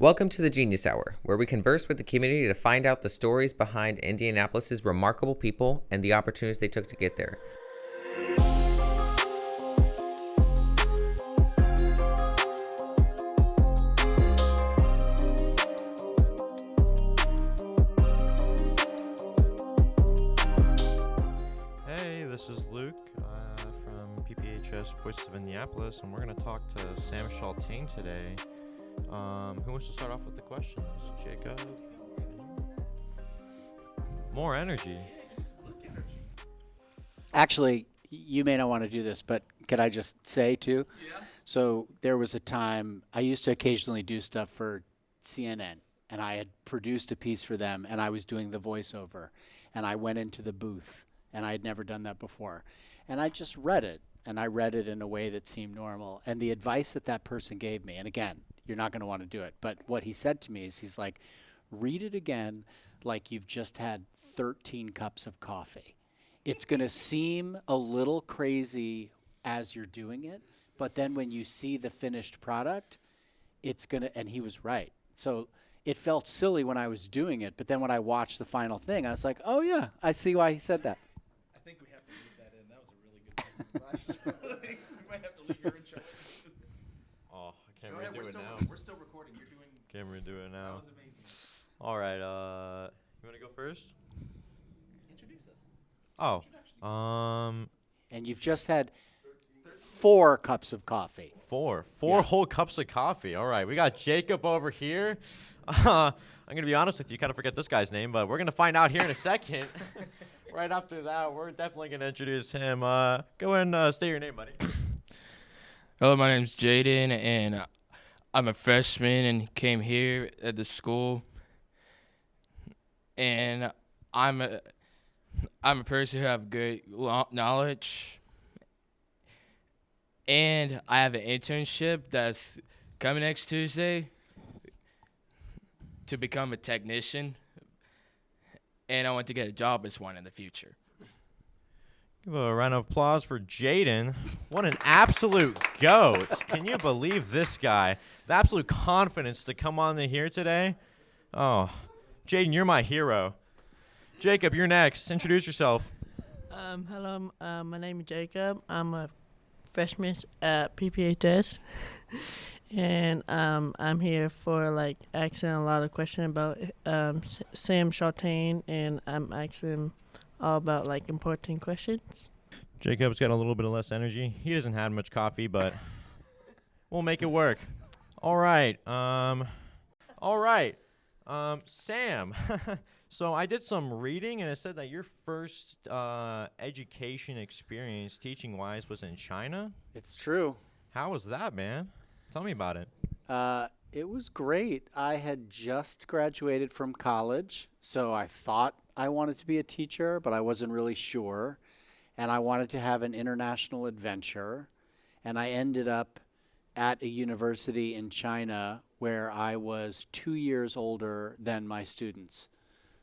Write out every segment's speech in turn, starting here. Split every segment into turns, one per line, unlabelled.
Welcome to the Genius Hour, where we converse with the community to find out the stories behind Indianapolis's remarkable people and the opportunities they took to get there.
Hey, this is Luke from PPHS Voices of Indianapolis, and we're going to talk to Sam Chaltain today. Who wants to start off with the questions? Jacob? More energy.
Actually, you may not want to do this, but could I just say too?
Yeah.
So there was a time I used to occasionally do stuff for CNN, and I had produced a piece for them, and I was doing the voiceover, and I went into the booth, and I had never done that before, and I just read it, and I read it in a way that seemed normal, and the advice that person gave me, and again, you're not going to want to do it, but what he said to me is he's like, read it again like you've just had 13 cups of coffee. It's going to seem a little crazy as you're doing it, but then when you see the finished product, it's going to, and he was right. So it felt silly when I was doing it, but then when I watched the final thing, I was like, oh yeah, I see why he said that.
I think we have to leave that in. That was a really good piece of advice. We might have to leave your intro.
Oh, I can't
Go ahead,
redo it now.
We're still recording. You're doing.
Can't redo it
That
now.
was amazing.
All right, you want to go first?
Introduce us.
Oh,
And you've just had 4 cups of coffee.
four
Yeah.
whole cups of coffee. All right, we got Jacob over here. I'm going to be honest with you, kind of forget this guy's name, but we're going to find out here in a second. Right after that, we're definitely going to introduce him. Go ahead and state your name, buddy.
Hello, my name's Jaden, and I'm a freshman and came here at the school. And I'm a person who have good knowledge, and I have an internship that's coming next Tuesday to become a technician, and I want to get a job as one in the future.
Give a round of applause for Jaden. What an absolute goat. Can you believe this guy? The absolute confidence to come on here today. Oh, Jaden, you're my hero. Jacob, you're next. Introduce yourself.
Hello, my name is Jacob. I'm a freshman at PPHS, and I'm here for asking a lot of questions about Sam Chaltain, and I'm asking him all about important questions.
Jacob's got a little bit of less energy. He doesn't have much coffee, but we'll make it work. All right. Sam. So I did some reading, and it said that your first education experience, teaching-wise, was in China.
It's true.
How was that, man? Tell me about it.
It was great. I had just graduated from college, so I thought I wanted to be a teacher, but I wasn't really sure. And I wanted to have an international adventure. And I ended up at a university in China where I was 2 years older than my students.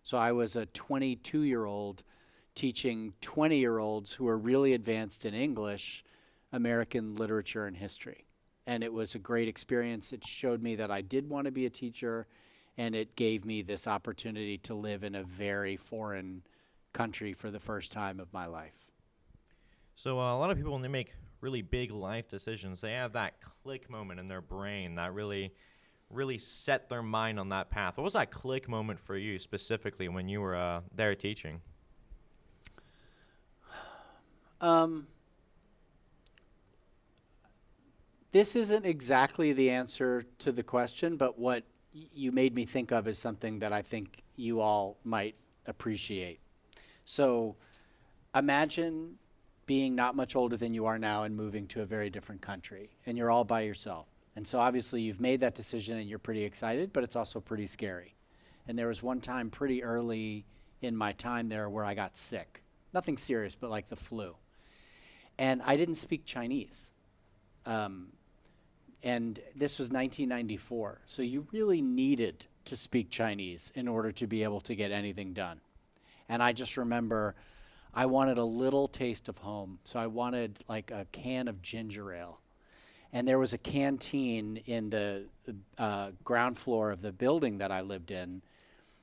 So I was a 22-year-old teaching 20-year-olds who were really advanced in English, American literature, and history. And it was a great experience. It showed me that I did want to be a teacher, and it gave me this opportunity to live in a very foreign country for the first time of my life.
So a lot of people, when they make really big life decisions, they have that click moment in their brain that really set their mind on that path. What was that click moment for you specifically when you were there teaching?
This isn't exactly the answer to the question, but what you made me think of is something that I think you all might appreciate. So imagine being not much older than you are now and moving to a very different country, and you're all by yourself. And so obviously you've made that decision and you're pretty excited, but it's also pretty scary. And there was one time pretty early in my time there where I got sick. Nothing serious, but like the flu. And I didn't speak Chinese. And this was 1994. So you really needed to speak Chinese in order to be able to get anything done. And I just remember I wanted a little taste of home. So I wanted like a can of ginger ale. And there was a canteen in the ground floor of the building that I lived in.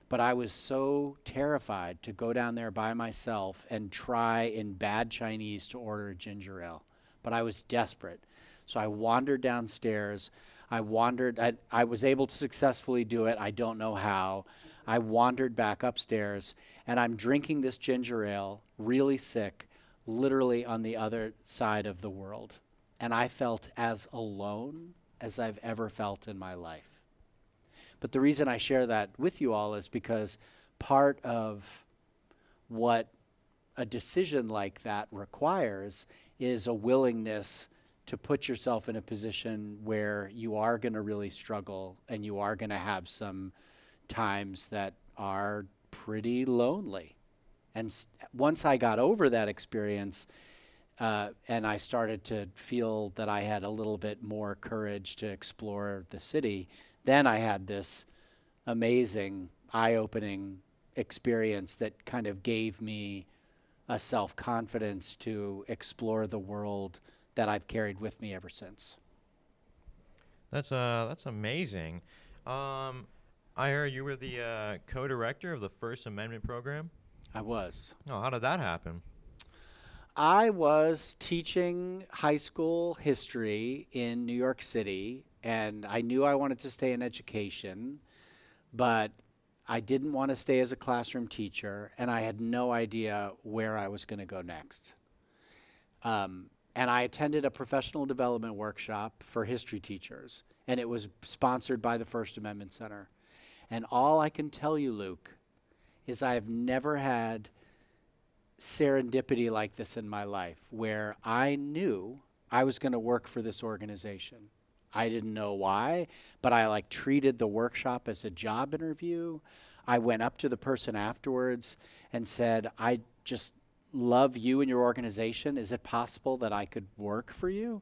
But I was so terrified to go down there by myself and try in bad Chinese to order a ginger ale. But I was desperate. So I wandered downstairs. I was able to successfully do it. I don't know how. I wandered back upstairs, and I'm drinking this ginger ale, really sick, literally on the other side of the world. And I felt as alone as I've ever felt in my life. But the reason I share that with you all is because part of what a decision like that requires is a willingness to put yourself in a position where you are going to really struggle and you are going to have some times that are pretty lonely. And once I got over that experience, and I started to feel that I had a little bit more courage to explore the city, then I had this amazing, eye-opening experience that kind of gave me a self-confidence to explore the world that I've carried with me ever since.
That's amazing. I heard you were the co-director of the First Amendment program.
I was.
Oh, how did that happen?
I was teaching high school history in New York City, and I knew I wanted to stay in education, but I didn't want to stay as a classroom teacher, and I had no idea where I was going to go next. And I attended a professional development workshop for history teachers, and it was sponsored by the First Amendment Center. And all I can tell you, Luke, is I have never had serendipity like this in my life, where I knew I was going to work for this organization. I didn't know why, but I treated the workshop as a job interview. I went up to the person afterwards and said, I just love you and your organization. Is it possible that I could work for you?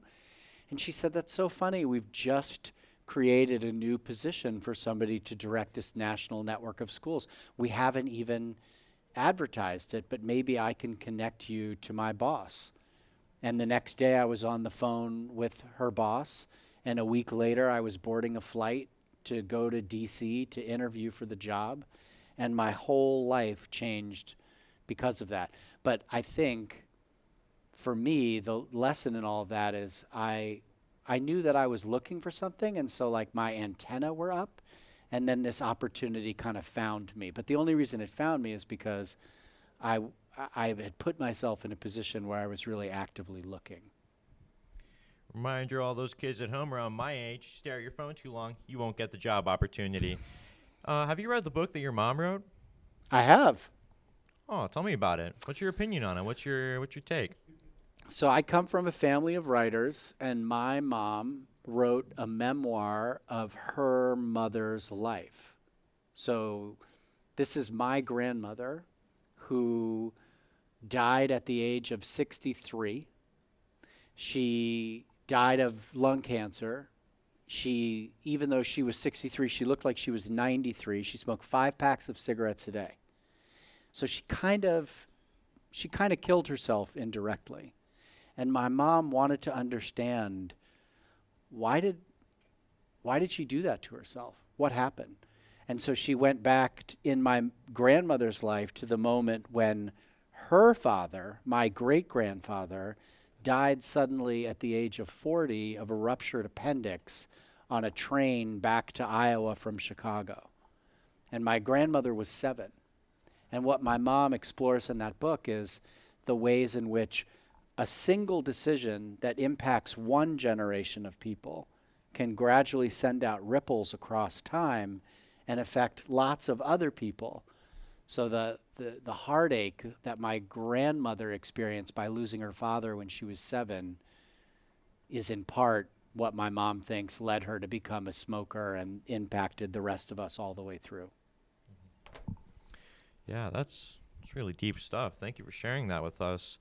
And she said, that's so funny. We've just created a new position for somebody to direct this national network of schools. We haven't even advertised it, but maybe I can connect you to my boss. And the next day I was on the phone with her boss, and a week later I was boarding a flight to go to DC to interview for the job, and my whole life changed because of that. But I think for me, the lesson in all of that is I knew that I was looking for something, and so my antenna were up, and then this opportunity kind of found me. But the only reason it found me is because I had put myself in a position where I was really actively looking.
Remind you, all those kids at home around my age, stare at your phone too long, you won't get the job opportunity. Have you read the book that your mom wrote?
I have.
Oh, tell me about it. What's your opinion on it? What's your take?
So I come from a family of writers, and my mom wrote a memoir of her mother's life. So this is my grandmother, who died at the age of 63. She died of lung cancer. Even though she was 63, she looked like she was 93. She smoked 5 packs of cigarettes a day. So she kind of killed herself indirectly. And my mom wanted to understand, why did she do that to herself? What happened? And so she went back in my grandmother's life to the moment when her father, my great-grandfather, died suddenly at the age of 40 of a ruptured appendix on a train back to Iowa from Chicago. And my grandmother was 7. And what my mom explores in that book is the ways in which a single decision that impacts one generation of people can gradually send out ripples across time and affect lots of other people. So the heartache that my grandmother experienced by losing her father when she was 7 is in part what my mom thinks led her to become a smoker and impacted the rest of us all the way through.
Yeah, that's really deep stuff. Thank you for sharing that with us.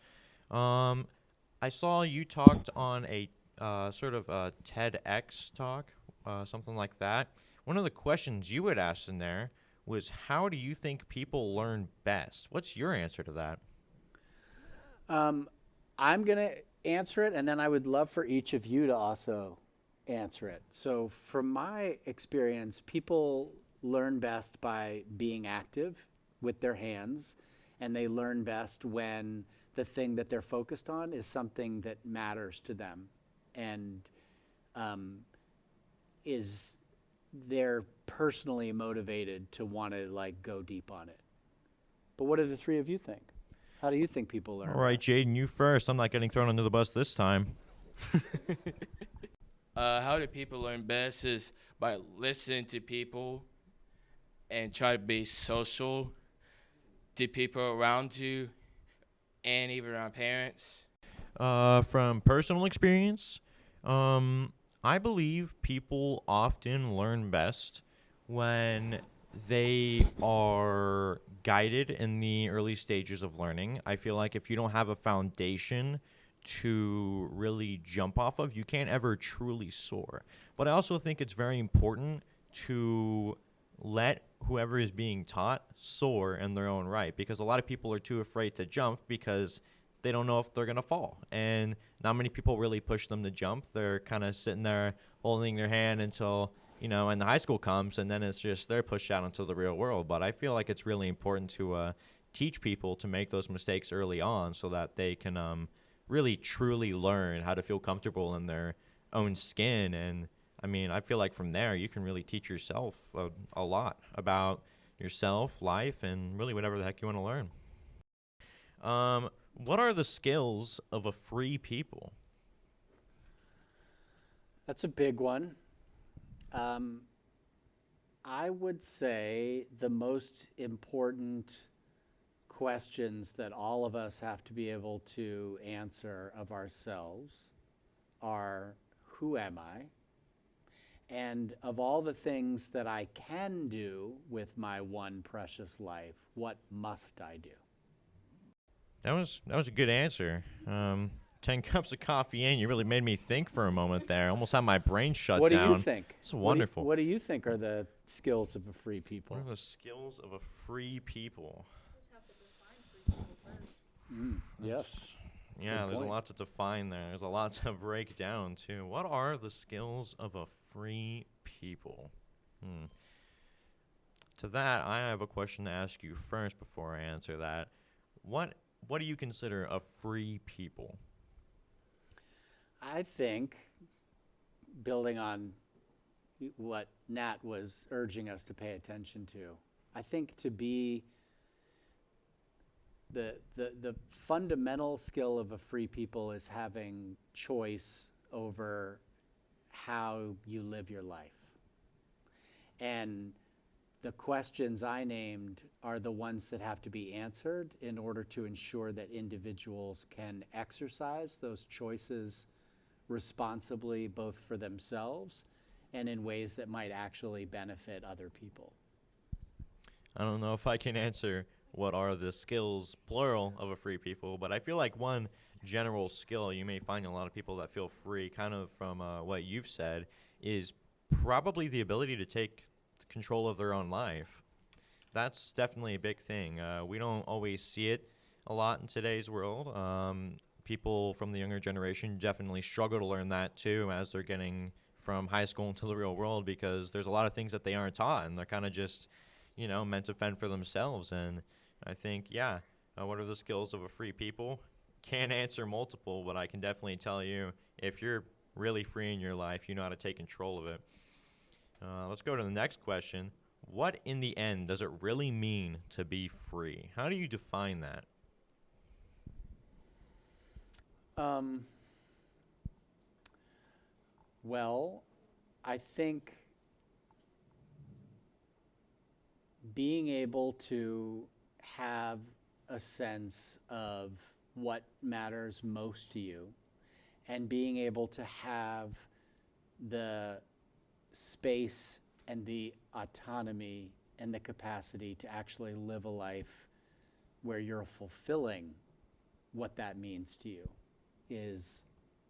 I saw you talked on a sort of a TEDx talk, something like that. One of the questions you had asked in there was, how do you think people learn best? What's your answer to that?
I'm going to answer it, and then I would love for each of you to also answer it. So from my experience, people learn best by being active with their hands, and they learn best when the thing that they're focused on is something that matters to them, and is they're personally motivated to want to like go deep on it. But what do the three of you think? How do you think people learn?
All right, Jaden, you first. I'm not getting thrown under the bus this time.
How do people learn best is by listening to people and try to be social to people around you and even around parents.
From personal experience, I believe people often learn best when they are guided in the early stages of learning. I feel like if you don't have a foundation to really jump off of, you can't ever truly soar. But I also think it's very important to let whoever is being taught soar in their own right, because a lot of people are too afraid to jump because they don't know if they're going to fall. And not many people really push them to jump. They're kind of sitting there holding their hand until, and the high school comes, and then it's just they're pushed out into the real world. But I feel like it's really important to teach people to make those mistakes early on so that they can really truly learn how to feel comfortable in their own skin. And I mean, I feel like from there you can really teach yourself a lot about yourself, life, and really whatever the heck you want to learn. What are the skills of a free people?
That's a big one. I would say the most important questions that all of us have to be able to answer of ourselves are, who am I? And of all the things that I can do with my one precious life, what must I do?
That was a good answer. 10 cups of coffee in, you really made me think for a moment there. Almost had my brain shut
What
down.
do you think?
It's wonderful.
What do you think are the skills of a free people?
What are the skills of a free people?
Yes.
Yeah,
Good
there's
point.
a lot to define there. There's a lot to break down, too. What are the skills of a free people? To that, I have a question to ask you first before I answer that. What do you consider a free people?
I think, building on what Nat was urging us to pay attention to, I think to be the fundamental skill of a free people is having choice over how you live your life. And the questions I named are the ones that have to be answered in order to ensure that individuals can exercise those choices responsibly, both for themselves and in ways that might actually benefit other people.
I don't know if I can answer what are the skills, plural, of a free people, but I feel like one general skill you may find in a lot of people that feel free, kind of from what you've said, is probably the ability to take control of their own life. That's definitely a big thing. We don't always see it a lot in today's world. People from the younger generation definitely struggle to learn that too as they're getting from high school into the real world, because there's a lot of things that they aren't taught, and they're kind of just, meant to fend for themselves. And I think, what are the skills of a free people? Can't answer multiple, but I can definitely tell you, if you're really free in your life, you know how to take control of it. Let's go to the next question. What, in the end, does it really mean to be free? How do you define that?
Well, I think being able to have a sense of what matters most to you, and being able to have the space and the autonomy and the capacity to actually live a life where you're fulfilling what that means to you is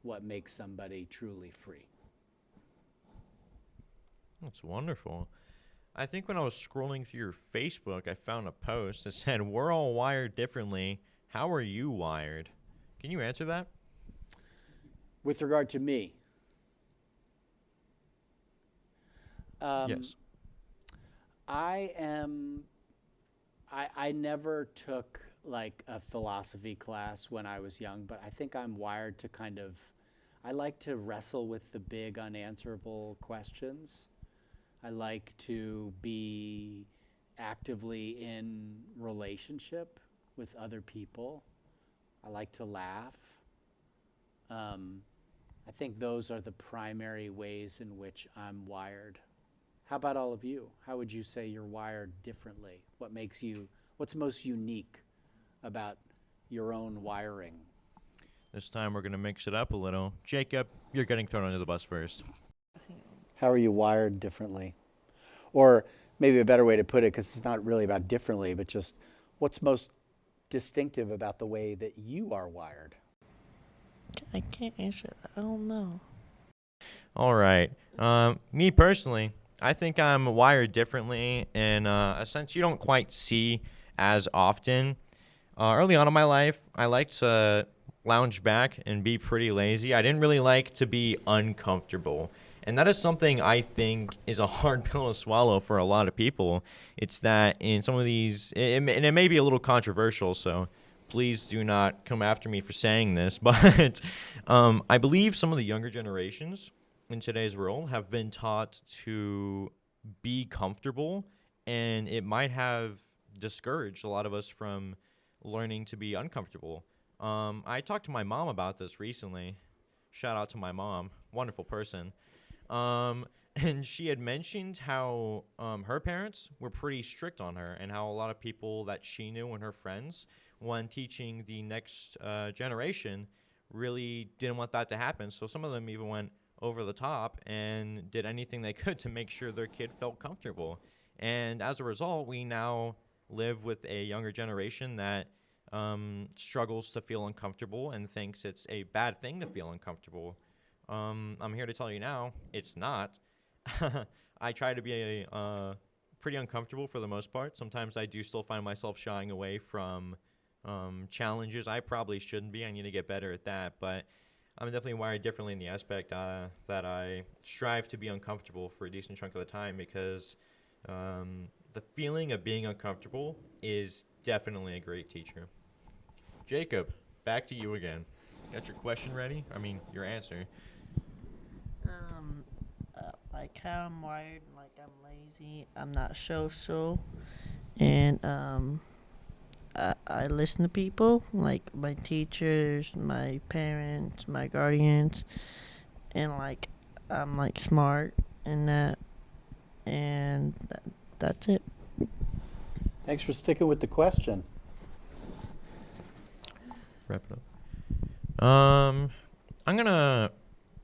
what makes somebody truly free.
That's wonderful. I think when I was scrolling through your Facebook, I found a post that said, "We're all wired differently. How are you wired?" Can you answer that?
With regard to me,
Yes.
I never took like a philosophy class when I was young, but I think I'm wired to I like to wrestle with the big unanswerable questions. I like to be actively in relationship with other people. I like to laugh. I think those are the primary ways in which I'm wired. How about all of you? How would you say you're wired differently? What's most unique about your own wiring?
This time we're going to mix it up a little. Jacob, you're getting thrown under the bus first.
How are you wired differently? Or maybe a better way to put it, because it's not really about differently, but just what's most distinctive about the way that you are wired?
I can't answer that. I don't know.
All right. Me personally, I think I'm wired differently in a sense you don't quite see as often. Early on in my life, I liked to lounge back and be pretty lazy. I didn't really like to be uncomfortable. And that is something I think is a hard pill to swallow for a lot of people. It's that in some of these, and it may be a little controversial, so please do not come after me for saying this, but I believe some of the younger generations in today's world have been taught to be comfortable, and it might have discouraged a lot of us from learning to be uncomfortable. I talked to my mom about this recently. Shout out to my mom, wonderful person. And she had mentioned how her parents were pretty strict on her, and how a lot of people that she knew and her friends, when teaching the next generation, really didn't want that to happen. So some of them even went over the top and did anything they could to make sure their kid felt comfortable. And as a result, we now live with a younger generation that struggles to feel uncomfortable and thinks it's a bad thing to feel uncomfortable. I'm here to tell you now, it's not. I try to be pretty uncomfortable for the most part. Sometimes I do still find myself shying away from challenges I probably shouldn't be. I need to get better at that. But I'm definitely wired differently in the aspect that I strive to be uncomfortable for a decent chunk of the time, because the feeling of being uncomfortable is definitely a great teacher. Jacob, back to you again. Got your question ready? I mean, your answer.
Like how I'm wired, like I'm lazy, I'm not social, and I listen to people, like my teachers, my parents, my guardians, and like I'm like smart in that, and that's it.
Thanks for sticking with the question.
Wrap it up. I'm gonna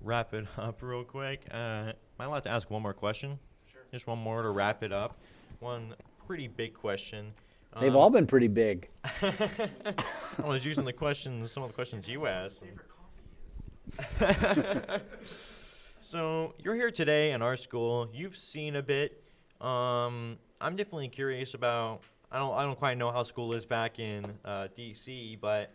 wrap it up real quick. Am I allowed to ask one more question? Sure. Just one more to wrap it up. One pretty big question.
They've all been pretty big.
I was using some of the questions you asked. So you're here today in our school. You've seen a bit. I'm definitely curious about. I don't quite know how school is back in DC, but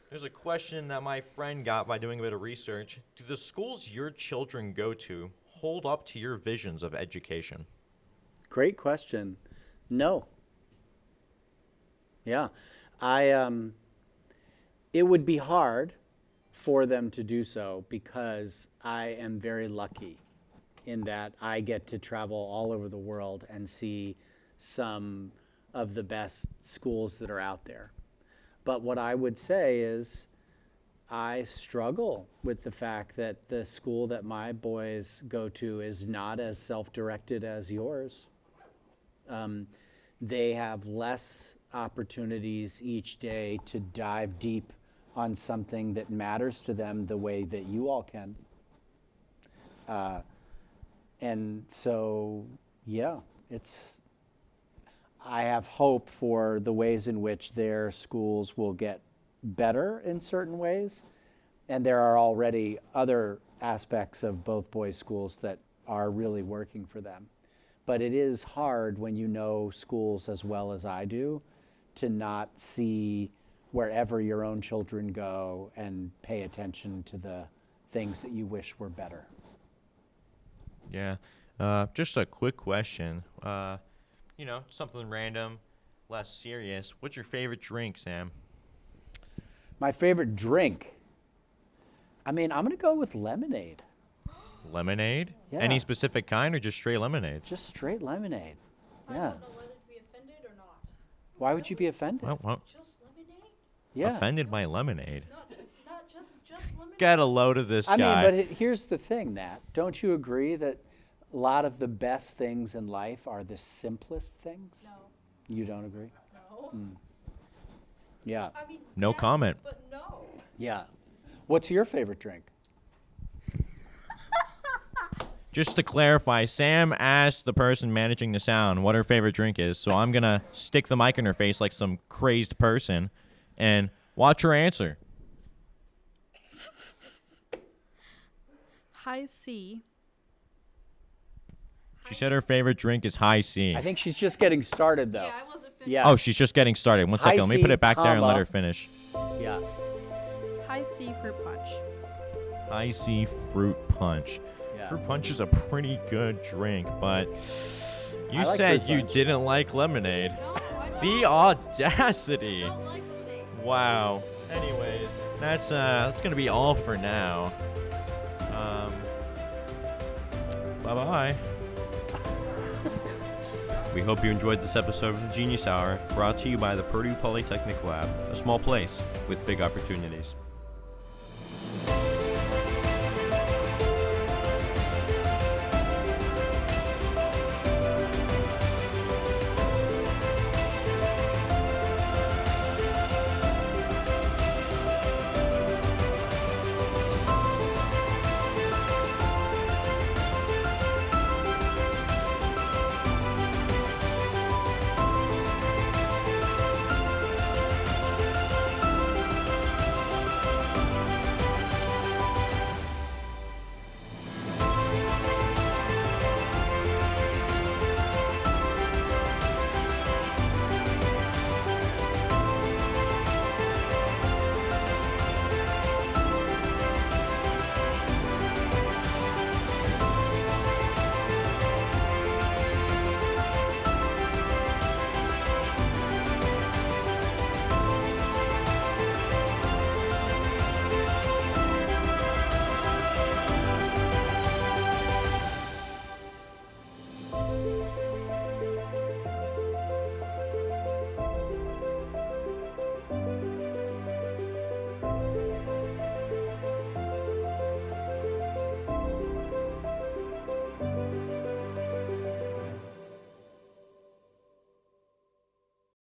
there's a question that my friend got by doing a bit of research. Do the schools your children go to hold up to your visions of education?
Great question. No. Yeah. It would be hard for them to do so, because I am very lucky in that I get to travel all over the world and see some of the best schools that are out there. But what I would say is I struggle with the fact that the school that my boys go to is not as self-directed as yours. They have less opportunities each day to dive deep on something that matters to them the way that you all can. And so, yeah, I have hope for the ways in which their schools will get better in certain ways. And there are already other aspects of both boys' schools that are really working for them. But it is hard when you know schools as well as I do to not see wherever your own children go and pay attention to the things that you wish were better?
Yeah. Just a quick question. Something random, less serious. What's your favorite drink, Sam?
My favorite drink? I'm going to go with lemonade.
Lemonade?
Yeah.
Any specific kind or just straight lemonade?
Just straight lemonade.
I
Yeah.
don't know whether to be offended or not.
Why would you be offended?
Well,
Just lemonade?
Yeah.
offended by lemonade.
Not just lemonade.
Get a load of this
I mean,
guy.
but here's the thing, Nat. Don't you agree that a lot of the best things in life are the simplest things?
No.
You don't agree?
No.
Yeah.
I mean,
No
yes,
comment.
But no.
Yeah. What's your favorite drink?
Just to clarify, Sam asked the person managing the sound what her favorite drink is, so I'm going to stick the mic in her face like some crazed person and watch her answer.
High C.
She said her favorite drink is High C.
I think she's just getting started, though.
Yeah, I wasn't finished.
Yeah.
Oh, she's just getting started. One second. Let me
High
put
C,
it back there and let
comma.
her finish.
Yeah.
High C fruit punch.
High C fruit punch.
Yeah.
Fruit punch is a pretty good drink, but you
I like
said
fruit
you
punch.
didn't like lemonade.
No, I don't.
The audacity.
I don't like lemonade.
Wow. Anyways, that's gonna be all for now. Bye bye. We hope you enjoyed this episode of the Genius Hour, brought to you by the Purdue Polytechnic Lab, a small place with big opportunities.